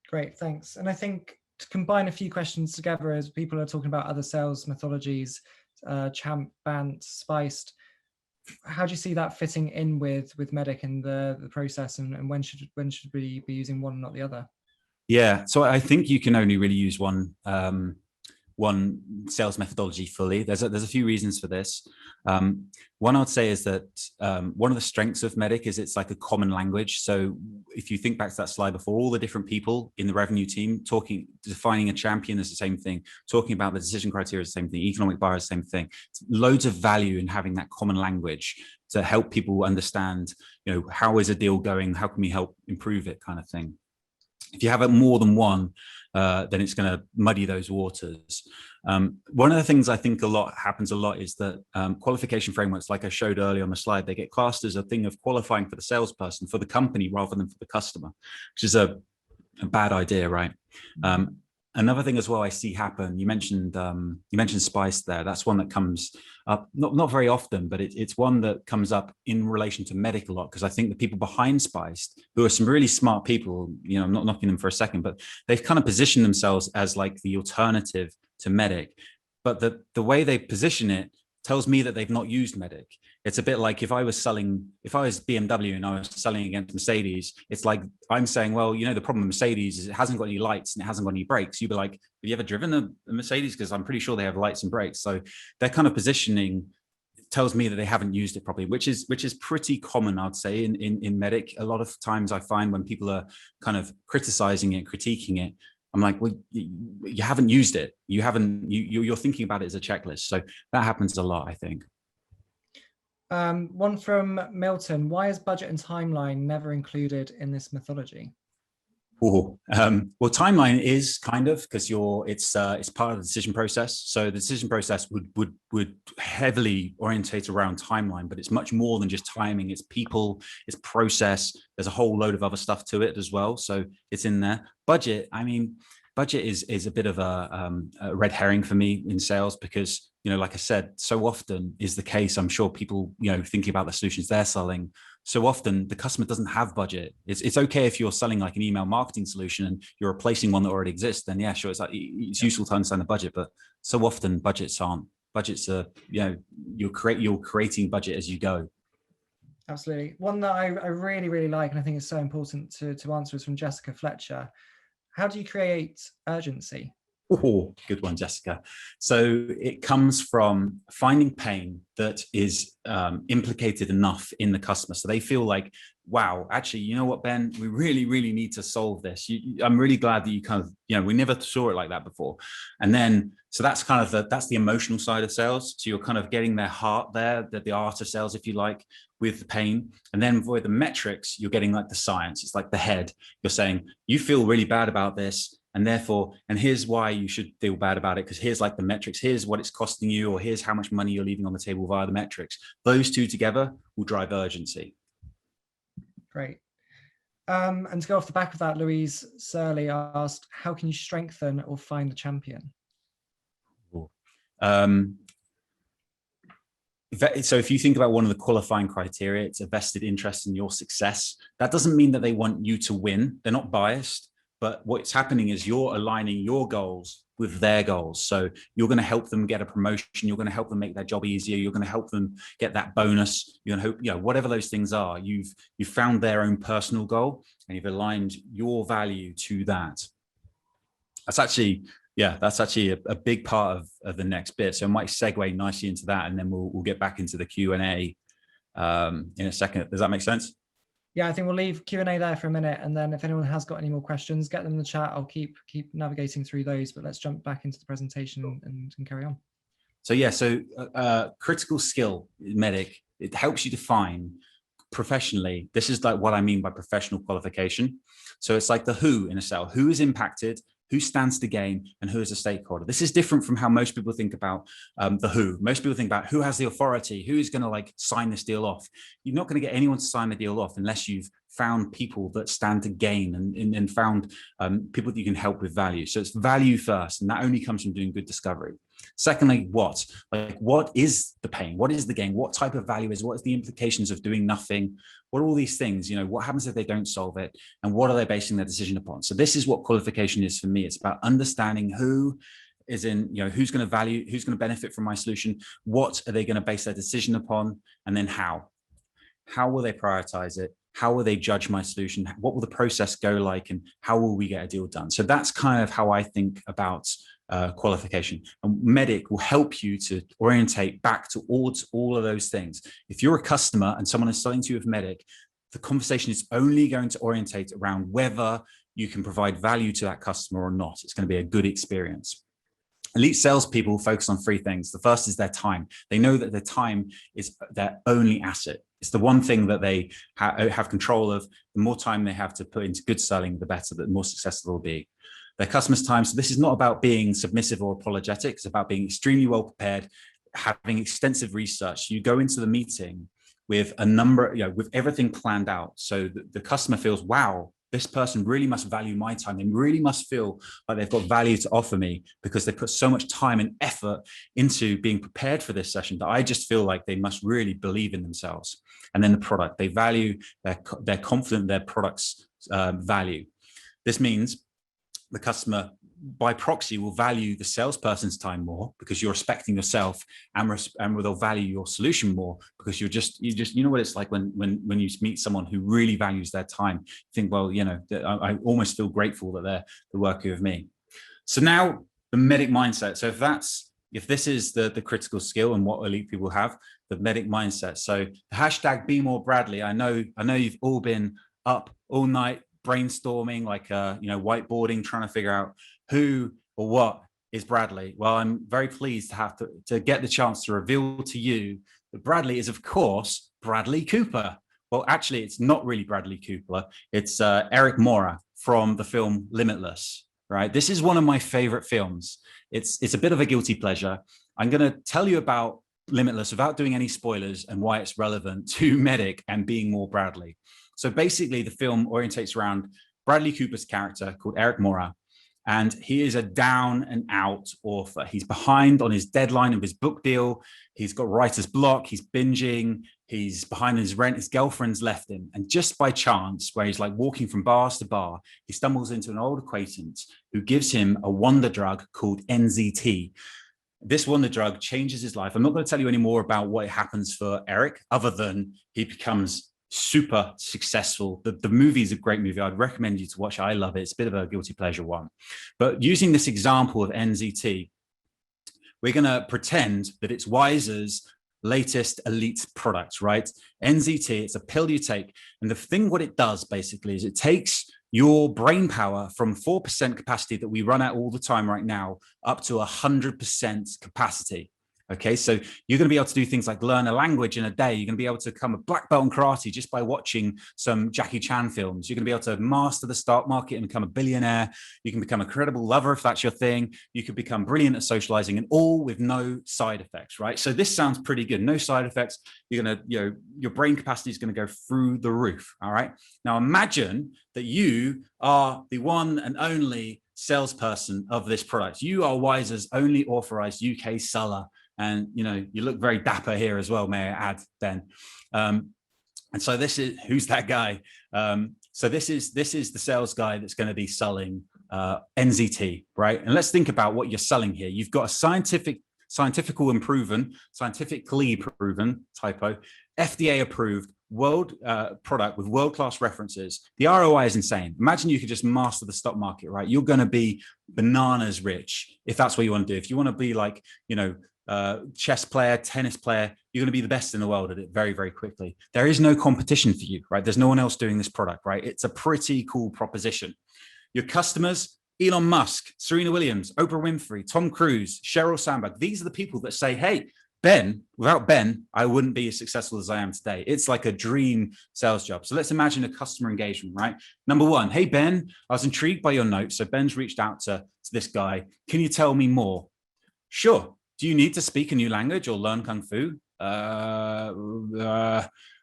Great, thanks. And I think to combine a few questions together, as people are talking about other sales methodologies, Champ, Bant, Spiced, how do you see that fitting in with MEDDIC and the process, and when should we be using one and not the other? Yeah, so I think you can only really use one sales methodology fully. There's a few reasons for this. One I'd say is that one of the strengths of MEDDIC is it's like a common language. So if you think back to that slide before, all the different people in the revenue team defining a champion is the same thing, talking about the decision criteria is the same thing, economic buyer is the same thing. It's loads of value in having that common language to help people understand, how is a deal going? How can we help improve it, kind of thing. If you have it more than one, then it's going to muddy those waters. One of the things I think happens a lot is that qualification frameworks, like I showed earlier on the slide, they get classed as a thing of qualifying for the salesperson, for the company, rather than for the customer, which is a bad idea, right? Another thing as well I see happen, you mentioned Spice there. That's one that comes up, not very often, but it's one that comes up in relation to MEDDIC a lot, because I think the people behind Spice, who are some really smart people, I'm not knocking them for a second, but they've kind of positioned themselves as like the alternative to MEDDIC. But the way they position it tells me that they've not used MEDDIC. It's a bit like if I was BMW and I was selling against Mercedes, it's like I'm saying, well, the problem with Mercedes is it hasn't got any lights and it hasn't got any brakes. You'd be like, have you ever driven a Mercedes? Because I'm pretty sure they have lights and brakes. So their kind of positioning tells me that they haven't used it properly, which is pretty common, I'd say, in MEDDIC. A lot of times I find when people are kind of criticizing it, critiquing it, I'm like, well, you haven't used it. You're thinking about it as a checklist. So that happens a lot, I think. One from Milton: why is budget and timeline never included in this methodology? Well, timeline is kind of, because it's part of the decision process. So the decision process would heavily orientate around timeline, but it's much more than just timing. It's people, it's process. There's a whole load of other stuff to it as well. So it's in there. Budget is a bit of a red herring for me in sales, because like I said, so often is the case. I'm sure people thinking about the solutions they're selling, so often the customer doesn't have budget. It's okay if you're selling like an email marketing solution and you're replacing one that already exists, then yeah, sure, it's useful to understand the budget. But so often budgets are you're creating budget as you go. Absolutely. One that I really, really like, and I think is so important to answer, is from Jessica Fletcher. How do you create urgency? Oh, good one, Jessica. So it comes from finding pain that is implicated enough in the customer, so they feel like, wow, actually, you know what, Ben, we really, really need to solve this. I'm really glad that you kind of, we never saw it like that before. And then, so that's kind of that's the emotional side of sales. So you're kind of getting their heart there, the art of sales, if you like, with the pain. And then with the metrics, you're getting like the science. It's like the head. You're saying, you feel really bad about this, and therefore, and here's why you should feel bad about it, because here's like the metrics, here's what it's costing you, or here's how much money you're leaving on the table via the metrics. Those two together will drive urgency. Great. And to go off the back of that, Louise Surley asked, how can you strengthen or find a champion? So if you think about one of the qualifying criteria, it's a vested interest in your success. That doesn't mean that they want you to win. They're not biased. But what's happening is you're aligning your goals with their goals. So you're going to help them get a promotion. You're going to help them make their job easier. You're going to help them get that bonus. You're going to hope, whatever those things are, you've found their own personal goal and you've aligned your value to that. That's actually a big part of the next bit. So I might segue nicely into that, and then we'll get back into the Q&A in a second. Does that make sense? Yeah, I think we'll leave Q&A there for a minute, and then if anyone has got any more questions, get them in the chat. I'll keep navigating through those, but let's jump back into the presentation and carry on. So yeah, critical skill in MEDDIC, it helps you define professionally. This is like what I mean by professional qualification. So it's like the who in a sale. Who is impacted, who stands to gain, and who is a stakeholder. This is different from how most people think about the who. Most people think about who has the authority, who is going to like sign this deal off. You're not going to get anyone to sign the deal off unless you've found people that stand to gain and found people that you can help with value. So it's value first, and that only comes from doing good discovery. Secondly, what is the pain? What is the gain? What type of value is? What is the implications of doing nothing? What are all these things? What happens if they don't solve it? And what are they basing their decision upon? So this is what qualification is for me. It's about understanding who, is in, who's going to benefit from my solution? What are they going to base their decision upon? And then how will they prioritize it? How will they judge my solution? What will the process go like? And how will we get a deal done? So that's kind of how I think about qualification. And MEDDIC will help you to orientate back towards all of those things. If you're a customer and someone is selling to you with MEDDIC, the conversation is only going to orientate around whether you can provide value to that customer or not. It's going to be a good experience. Elite salespeople focus on three things. The first is their time. They know that their time is their only asset. It's the one thing that they have control of. The more time they have to put into good selling, the better, the more successful they'll be. Their customers' time. So this is not about being submissive or apologetic. It's about being extremely well prepared, having extensive research. You go into the meeting with a number, with everything planned out. So the customer feels, wow, this person really must value my time. They really must feel like they've got value to offer me because they put so much time and effort into being prepared for this session that I just feel like they must really believe in themselves. And then the product, they value, they're confident their product's value. This means the customer by proxy will value the salesperson's time more because you're respecting yourself, and they'll value your solution more because you know what it's like when you meet someone who really values their time. You think, well, I almost feel grateful that they're working with me. So now the MEDDIC mindset. So if this is the critical skill and what elite people have, the MEDDIC mindset. So hashtag be more Bradley. I know you've all been up all night brainstorming, like whiteboarding, trying to figure out who or what is Bradley. Well, I'm very pleased to have to get the chance to reveal to you that Bradley is, of course, Bradley Cooper. Well, actually, it's not really Bradley Cooper. It's Eric Mora from the film Limitless, right? This is one of my favorite films. It's a bit of a guilty pleasure. I'm going to tell you about Limitless without doing any spoilers and why it's relevant to MEDDIC and being more Bradley. So basically, the film orientates around Bradley Cooper's character called Eric Mora. And he is a down and out author. He's behind on his deadline of his book deal. He's got writer's block. He's binging. He's behind his rent. His girlfriend's left him. And just by chance, where he's like walking from bars to bar, he stumbles into an old acquaintance who gives him a wonder drug called NZT. This wonder drug changes his life. I'm not going to tell you any more about what happens for Eric, other than he becomes super successful. The movie is a great movie. I'd recommend you to watch it. I love it. It's a bit of a guilty pleasure one. But using this example of NZT, we're going to pretend that it's Wiser's latest elite product, right? NZT, it's a pill you take. And the thing, what it does basically is it takes your brain power from 4% capacity that we run at all the time right now up to 100% capacity. Okay, so you're going to be able to do things like learn a language in a day. You're going to be able to become a black belt in karate just by watching some Jackie Chan films. You're going to be able to master the stock market and become a billionaire. You can become a credible lover if that's your thing. You could become brilliant at socializing, and all with no side effects, right? So this sounds pretty good. No side effects. You're going to, your brain capacity is going to go through the roof. All right. Now imagine that you are the one and only salesperson of this product. You are Wiser's only authorized UK seller. And, you look very dapper here as well, may I add, Ben. And so this is, who's that guy? So this is the sales guy that's going to be selling NZT, right? And let's think about what you're selling here. You've got a scientifically proven, typo, FDA approved product with world-class references. The ROI is insane. Imagine you could just master the stock market, right? You're going to be bananas rich if that's what you want to do. If you want to be like, chess player, tennis player, you're going to be the best in the world at it very, very quickly. There is no competition for you, right? There's no one else doing this product, right? It's a pretty cool proposition. Your customers, Elon Musk, Serena Williams, Oprah Winfrey, Tom Cruise, Sheryl Sandberg. These are the people that say, hey, Ben, without Ben, I wouldn't be as successful as I am today. It's like a dream sales job. So let's imagine a customer engagement, right? Number one, hey, Ben, I was intrigued by your notes. So Ben's reached out to this guy. Can you tell me more? Sure. Do you need to speak a new language or learn Kung Fu? Well,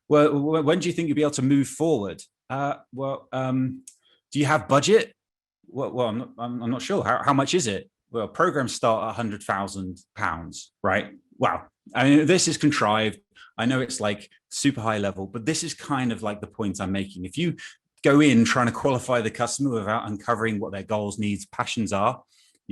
when do you think you'll be able to move forward? Do you have budget? Well, I'm not sure. How much is it? Well, programs start at £100,000, right? Wow. I mean, this is contrived. I know it's like super high level, but this is kind of like the point I'm making. If you go in trying to qualify the customer without uncovering what their goals, needs, passions are,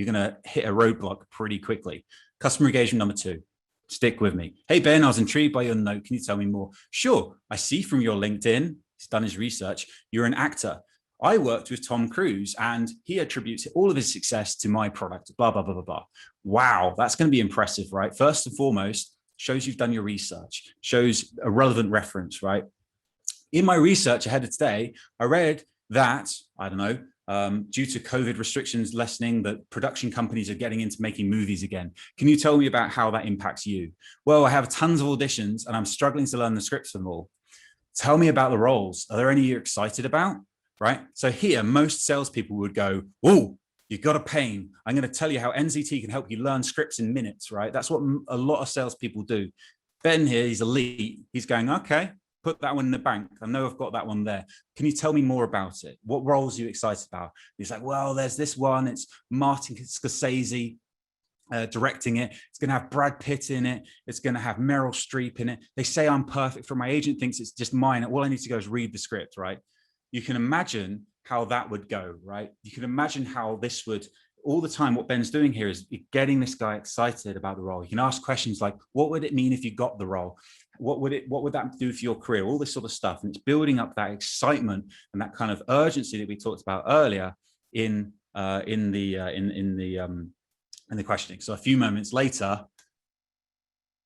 you're going to hit a roadblock pretty quickly. Customer engagement number 2. Stick with me. Hey, Ben, I was intrigued by your note. Can you tell me more? Sure. I see from your LinkedIn, he's done his research, you're an actor. I worked with Tom Cruise and he attributes all of his success to my product, blah, blah, blah, blah, blah. Wow, that's going to be impressive, right? First and foremost, shows you've done your research, shows a relevant reference, right? In my research ahead of today, I read that, I don't know, due to COVID restrictions lessening, that production companies are getting into making movies again. Can you tell me about how that impacts you? Well, I have tons of auditions and I'm struggling to learn the scripts for them all. Tell me about the roles. Are there any you're excited about? Right? So here, most salespeople would go, oh, you've got a pain. I'm going to tell you how NZT can help you learn scripts in minutes, right? That's what a lot of salespeople do. Ben here, he's elite. He's going, okay, put that one in the bank. I know I've got that one there. Can you tell me more about it? What roles are you excited about? He's like, well, there's this one. It's Martin Scorsese directing it. It's going to have Brad Pitt in it. It's going to have Meryl Streep in it. They say I'm perfect for my agent thinks it's just mine. All I need to go is read the script, right? You can imagine how that would go, right? You can imagine how this would, all the time, what Ben's doing here is getting this guy excited about the role. You can ask questions like, what would it mean if you got the role? What would that do for your career? All this sort of stuff. And it's building up that excitement and that kind of urgency that we talked about earlier in the questioning. So a few moments later,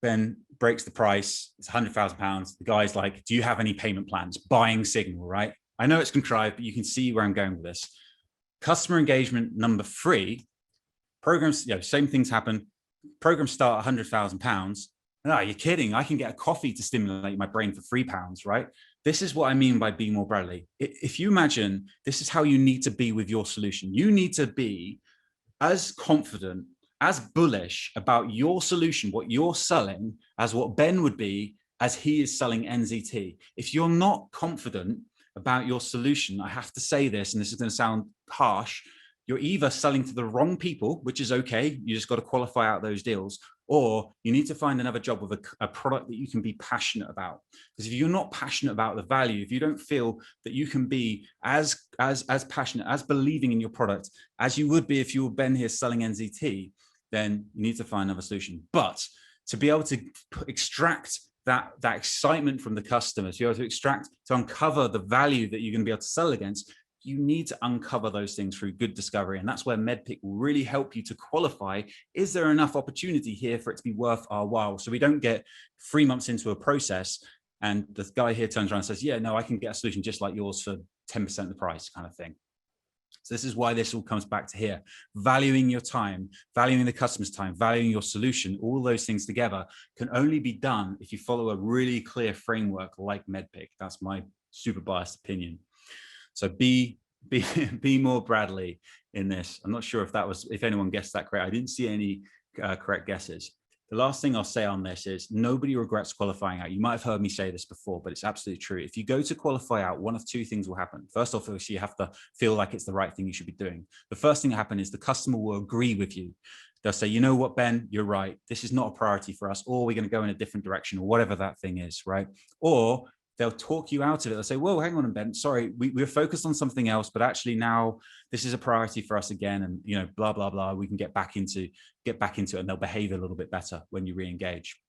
Ben breaks the price. It's £100,000. The guy's like, do you have any payment plans? Buying signal, right? I know it's contrived, but you can see where I'm going with this. Customer engagement number 3, programs, same things happen. Programs start £100,000. No, you're kidding. I can get a coffee to stimulate my brain for £3, right? This is what I mean by be more Bradley. If you imagine, this is how you need to be with your solution. You need to be as confident, as bullish about your solution, what you're selling, as what Ben would be as he is selling NZT. If you're not confident about your solution, I have to say this, and this is going to sound harsh, you're either selling to the wrong people, which is okay, you just got to qualify out those deals, or you need to find another job with a product that you can be passionate about. Because if you're not passionate about the value, if you don't feel that you can be as passionate, as believing in your product, as you would be if you were Ben here selling NZT, then you need to find another solution. But to be able to extract that excitement from the customers, you're able to uncover the value that you're going to be able to sell against, you need to uncover those things through good discovery. And that's where MEDDICC will really help you to qualify. Is there enough opportunity here for it to be worth our while? So we don't get 3 months into a process and the guy here turns around and says, yeah, no, I can get a solution just like yours for 10% of the price kind of thing. So this is why this all comes back to here. Valuing your time, valuing the customer's time, valuing your solution, all those things together can only be done if you follow a really clear framework like MEDDICC. That's my super biased opinion. So be more Bradley in this. I'm not sure if anyone guessed that correct. I didn't see any correct guesses. The last thing I'll say on this is nobody regrets qualifying out. You might have heard me say this before, but it's absolutely true. If you go to qualify out, one of 2 things will happen. First off, you have to feel like it's the right thing you should be doing. The first thing that happens is the customer will agree with you. They'll say, you know what, Ben, you're right. This is not a priority for us, or we're going to go in a different direction, or whatever that thing is, right? Or they'll talk you out of it. They'll say, whoa, hang on, Ben, sorry, we're focused on something else, but actually now this is a priority for us again. And, blah, blah, blah, we can get back into it, and they'll behave a little bit better when you re-engage.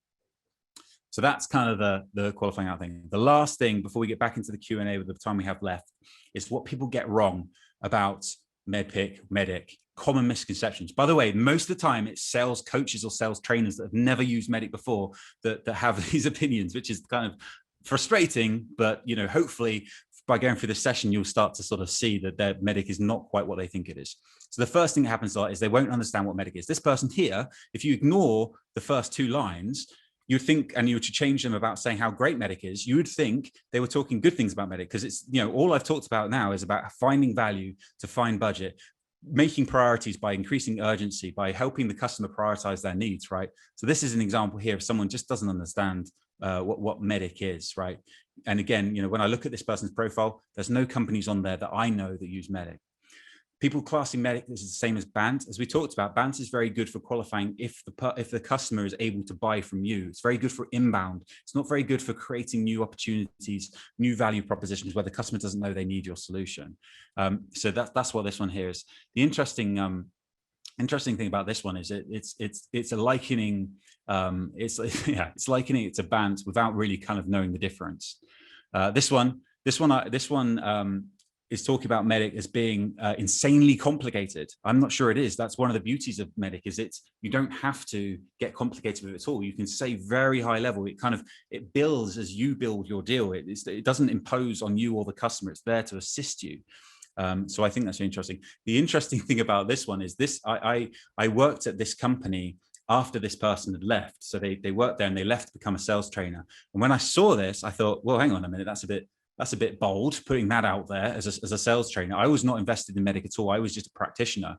So that's kind of the qualifying out thing. The last thing before we get back into the Q&A with the time we have left is what people get wrong about MEDDIC, common misconceptions. By the way, most of the time it's sales coaches or sales trainers that have never used MEDDIC before that have these opinions, which is kind of frustrating, but hopefully by going through this session, you'll start to sort of see that their MEDDIC is not quite what they think it is. So the first thing that happens is they won't understand what MEDDIC is. This person here, if you ignore the first 2 lines, you'd think, and you were to change them about saying how great MEDDIC is, you would think they were talking good things about MEDDIC, because it's, all I've talked about now is about finding value to find budget, making priorities by increasing urgency, by helping the customer prioritize their needs, right? So this is an example here of someone just doesn't understand what MEDDIC is, right? And again, when I look at this person's profile, there's no companies on there that I know that use MEDDIC. People classing MEDDIC, this is the same as BANT. As we talked about, BANT is very good for qualifying if the customer is able to buy from you. It's very good for inbound. It's not very good for creating new opportunities, new value propositions where the customer doesn't know they need your solution. So that's what this one here is. The interesting interesting thing about this one is it's a likening, it's likening it to bands without really kind of knowing the difference. This one is talking about MEDDIC as being insanely complicated. I'm not sure it is. That's one of the beauties of MEDDIC, is you don't have to get complicated with it at all. You can say very high level. It builds as you build your deal. It doesn't impose on you or the customer. It's there to assist you. So I think that's interesting. The interesting thing about this one is I worked at this company after this person had left. So they worked there and they left to become a sales trainer. And when I saw this, I thought, well, hang on a minute, that's a bit bold, putting that out there as a sales trainer. I was not invested in MEDDIC at all. I was just a practitioner.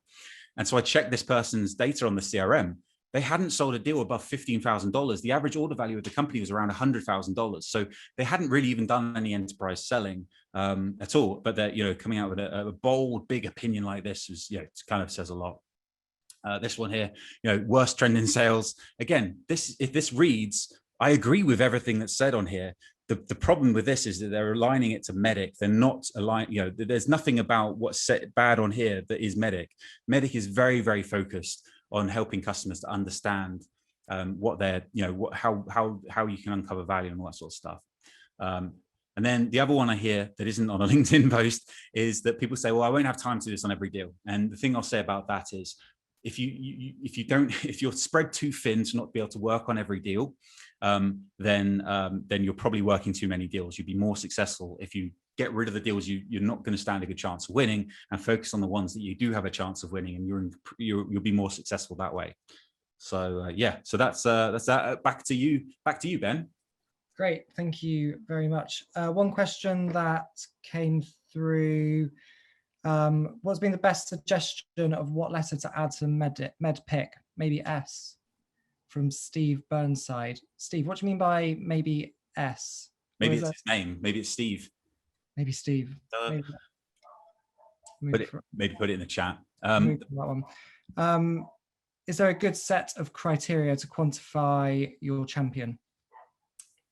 And so I checked this person's data on the CRM. They hadn't sold a deal above $15,000. The average order value of the company was around $100,000. So they hadn't really even done any enterprise selling at all. But they're, coming out with a bold, big opinion like this is, it kind of says a lot. This one here, worst trend in sales. Again, if this reads, I agree with everything that's said on here. The problem with this is that they're aligning it to MEDDIC. They're not aligned, there's nothing about what's said bad on here that is MEDDIC. MEDDIC is very, very focused on helping customers to understand what they're, how you can uncover value and all that sort of stuff. And then the other one I hear that isn't on a LinkedIn post is that people say, well, I won't have time to do this on every deal. And the thing I'll say about that is, if you're spread too thin to not be able to work on every deal, then you're probably working too many deals. You'd be more successful if you get rid of the deals you're not going to stand a good chance of winning, and focus on the ones that you do have a chance of winning, and you'll be more successful that way. So so that's that. Back to you, Ben. Great, thank you very much. One question that came through. What's been the best suggestion of what letter to add to MEDDIC? Maybe S, from Steve Burnside. Steve, what do you mean by maybe S? Maybe it's his name. Maybe it's Steve. Maybe Steve. Maybe put it in the chat. That one. Is there a good set of criteria to quantify your champion?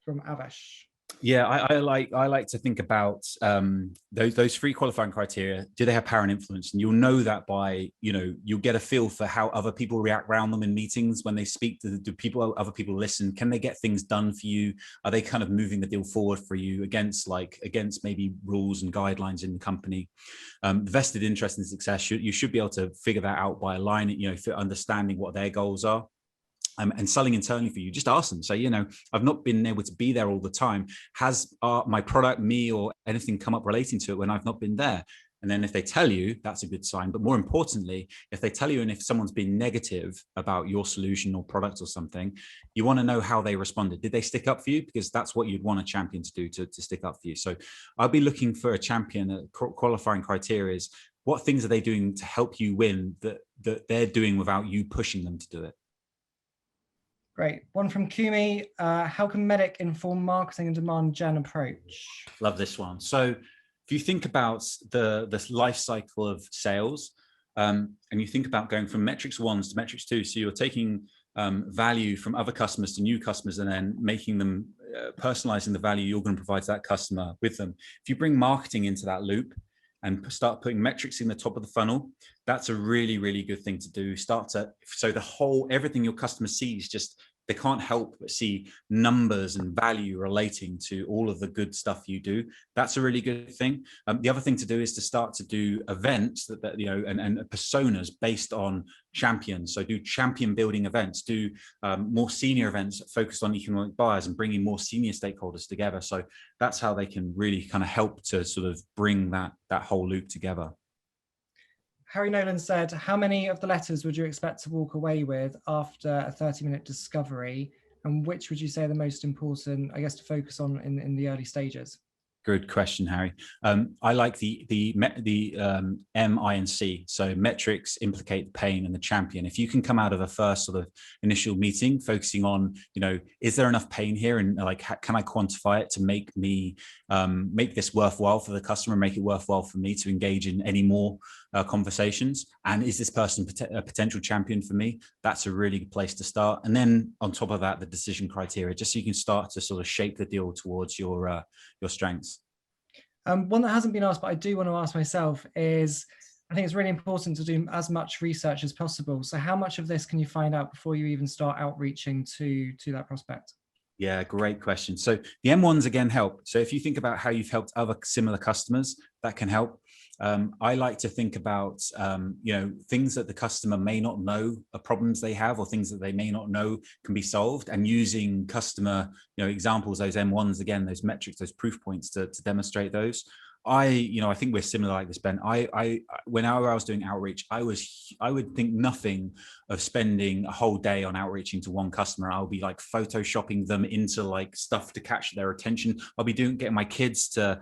From Avesh. Yeah, I like to think about those three qualifying criteria. Do they have power and influence? And you'll know that by, you'll get a feel for how other people react around them in meetings when they speak. Do other people listen? Can they get things done for you? Are they kind of moving the deal forward for you against maybe rules and guidelines in the company? Vested interest in success, you should be able to figure that out by aligning, for understanding what their goals are. And selling internally for you. Just ask them, say, I've not been able to be there all the time. Has my product, me, or anything come up relating to it when I've not been there? And then if they tell you, that's a good sign. But more importantly, if they tell you, and if someone's been negative about your solution or product or something, you want to know how they responded. Did they stick up for you? Because that's what you'd want a champion to do, to stick up for you. So I'll be looking for a champion. Qualifying criteria is, what things are they doing to help you win that they're doing without you pushing them to do it? Great. One from Kumi. How can MEDDIC inform marketing and demand gen approach? Love this one. So if you think about the life cycle of sales, and you think about going from metrics 1 to metrics 2, so you're taking value from other customers to new customers, and then making them personalizing the value you're going to provide to that customer with them. If you bring marketing into that loop and start putting metrics in the top of the funnel, that's a really, really good thing to do. So everything your customer sees, they can't help but see numbers and value relating to all of the good stuff you do. That's a really good thing. The other thing to do is to start to do events and personas based on champions. So do champion building events, do more senior events focused on economic buyers and bringing more senior stakeholders together. So that's how they can really kind of help to sort of bring that whole loop together. Harry Nolan said, how many of the letters would you expect to walk away with after a 30-minute discovery? And which would you say are the most important, I guess, to focus on in the early stages? Good question, Harry. I like the M, I, and C. So metrics, implicate, pain, and the champion. If you can come out of a first sort of initial meeting focusing on, is there enough pain here, and can I quantify it to make me make this worthwhile for the customer, make it worthwhile for me to engage in any more conversations, and is this person a potential champion for me? That's a really good place to start. And then on top of that, the decision criteria, just so you can start to sort of shape the deal towards your strengths. One that hasn't been asked, but I do want to ask myself is, I think it's really important to do as much research as possible. So how much of this can you find out before you even start outreaching to that prospect? Yeah, great question. So the M1s again help. So if you think about how you've helped other similar customers, that can help. I like to think about, things that the customer may not know are problems they have, or things that they may not know can be solved, and using customer, examples, those M1s, again, those metrics, those proof points to demonstrate those. I think we're similar like this, Ben. Whenever I was doing outreach, I would think nothing of spending a whole day on outreaching to one customer. I'll be like photoshopping them into like stuff to catch their attention. I'll be getting my kids to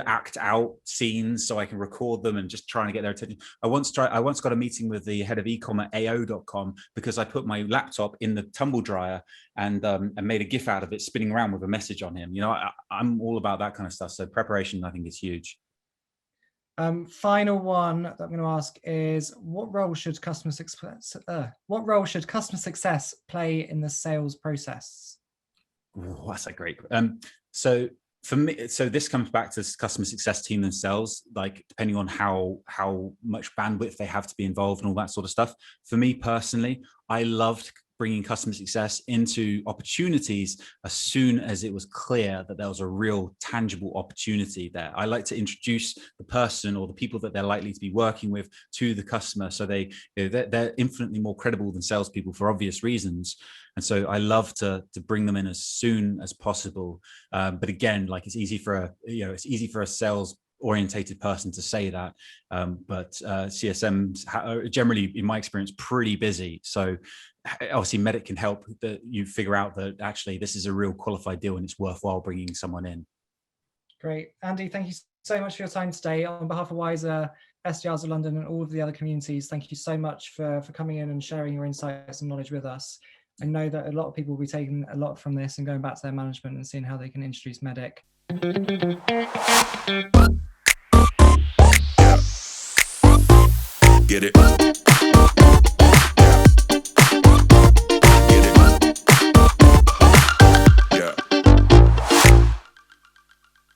act out scenes so I can record them and just trying to get their attention. I once got a meeting with the head of e-com at AO.com because I put my laptop in the tumble dryer and made a GIF out of it spinning around with a message on him. I'm all about that kind of stuff. So preparation, I think, is huge. Final one that I'm going to ask is, what role should customer success play in the sales process? Oh, that's a great. So for me, so this comes back to the customer success team themselves, like depending on how much bandwidth they have to be involved and all that sort of stuff. For me personally, I loved bringing customer success into opportunities as soon as it was clear that there was a real tangible opportunity there. I like to introduce the person or the people that they're likely to be working with to the customer, so they're infinitely more credible than salespeople for obvious reasons. And so I love to bring them in as soon as possible. But again, like it's easy for a sales orientated person to say that, but CSMs are generally, in my experience, pretty busy. So obviously MEDDIC can help that you figure out that actually this is a real qualified deal and it's worthwhile bringing someone in. Great. Andy, thank you so much for your time today. On behalf of Wiser, SDRs of London and all of the other communities, thank you so much for coming in and sharing your insights and knowledge with us. I know that a lot of people will be taking a lot from this and going back to their management and seeing how they can introduce MEDDIC. Get it.